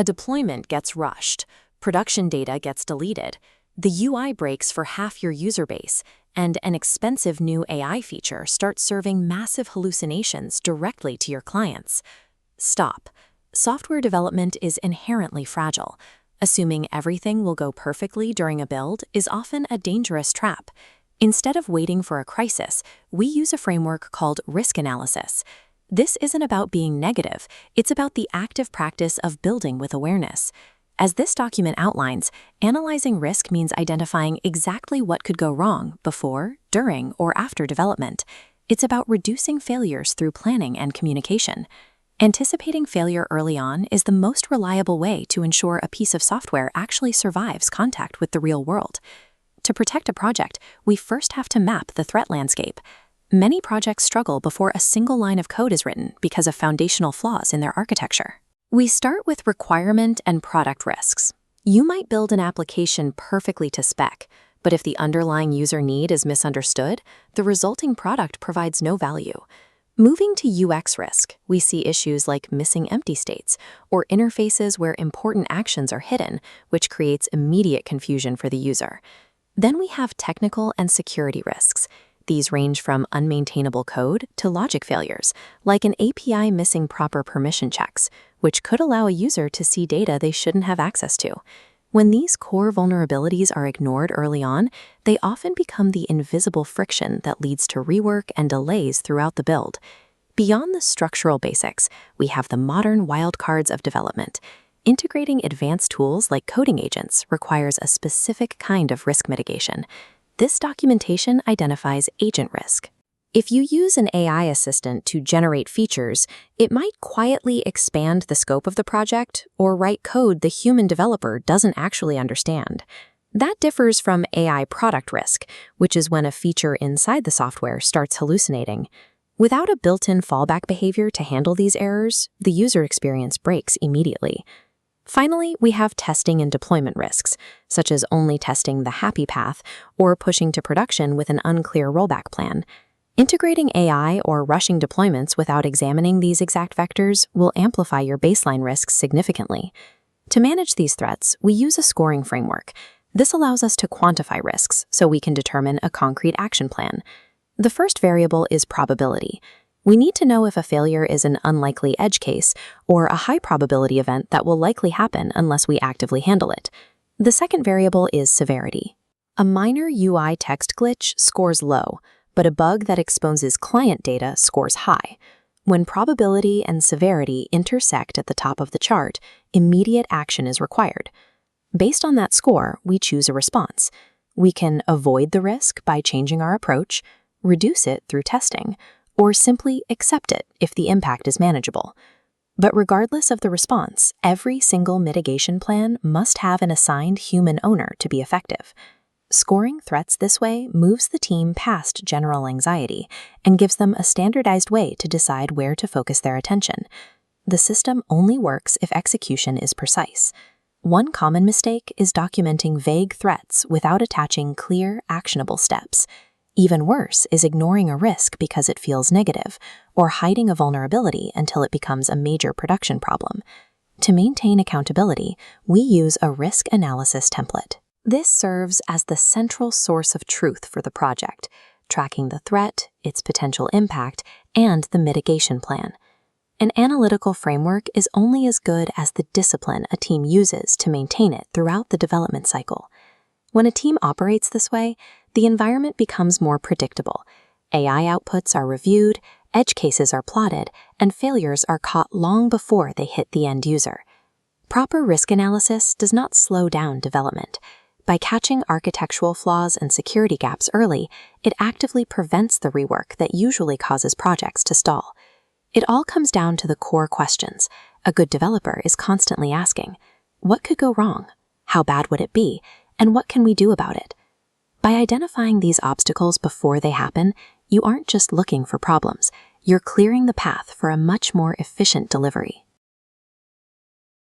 A deployment gets rushed, production data gets deleted, the UI breaks for half your user base, and an expensive new AI feature starts serving massive hallucinations directly to your clients. Stop. Software development is inherently fragile. Assuming everything will go perfectly during a build is often a dangerous trap. Instead of waiting for a crisis, we use a framework called risk analysis. This isn't about being negative, it's about the active practice of building with awareness. As this document outlines, analyzing risk means identifying exactly what could go wrong before, during, or after development. It's about reducing failures through planning and communication. Anticipating failure early on is the most reliable way to ensure a piece of software actually survives contact with the real world. To protect a project, we first have to map the threat landscape. Many projects struggle before a single line of code is written because of foundational flaws in their architecture. We start with requirement and product risks. You might build an application perfectly to spec, but if the underlying user need is misunderstood, the resulting product provides no value. Moving to UX risk, we see issues like missing empty states or interfaces where important actions are hidden, which creates immediate confusion for the user. Then we have technical and security risks. These range from unmaintainable code to logic failures, like an API missing proper permission checks, which could allow a user to see data they shouldn't have access to. When these core vulnerabilities are ignored early on, they often become the invisible friction that leads to rework and delays throughout the build. Beyond the structural basics, we have the modern wildcards of development. Integrating advanced tools like coding agents requires a specific kind of risk mitigation. This documentation identifies agent risk. If you use an AI assistant to generate features, it might quietly expand the scope of the project or write code the human developer doesn't actually understand. That differs from AI product risk, which is when a feature inside the software starts hallucinating. Without a built-in fallback behavior to handle these errors, the user experience breaks immediately. Finally, we have testing and deployment risks, such as only testing the happy path or pushing to production with an unclear rollback plan. Integrating AI or rushing deployments without examining these exact vectors will amplify your baseline risks significantly. To manage these threats, we use a scoring framework. This allows us to quantify risks so we can determine a concrete action plan. The first variable is probability. We need to know if a failure is an unlikely edge case or a high probability event that will likely happen unless we actively handle it. The second variable is severity. A minor UI text glitch scores low, but a bug that exposes client data scores high. When probability and severity intersect at the top of the chart, immediate action is required. Based on that score, we choose a response. We can avoid the risk by changing our approach, reduce it through testing, or simply accept it if the impact is manageable. But regardless of the response, every single mitigation plan must have an assigned human owner to be effective. Scoring threats this way moves the team past general anxiety and gives them a standardized way to decide where to focus their attention. The system only works if execution is precise. One common mistake is documenting vague threats without attaching clear, actionable steps. Even worse is ignoring a risk because it feels negative, or hiding a vulnerability until it becomes a major production problem. To maintain accountability, we use a risk analysis template. This serves as the central source of truth for the project, tracking the threat, its potential impact, and the mitigation plan. An analytical framework is only as good as the discipline a team uses to maintain it throughout the development cycle. When a team operates this way, the environment becomes more predictable. AI outputs are reviewed, edge cases are plotted, and failures are caught long before they hit the end user. Proper risk analysis does not slow down development. By catching architectural flaws and security gaps early, it actively prevents the rework that usually causes projects to stall. It all comes down to the core questions. A good developer is constantly asking, what could go wrong? How bad would it be? And what can we do about it? By identifying these obstacles before they happen, you aren't just looking for problems, you're clearing the path for a much more efficient delivery.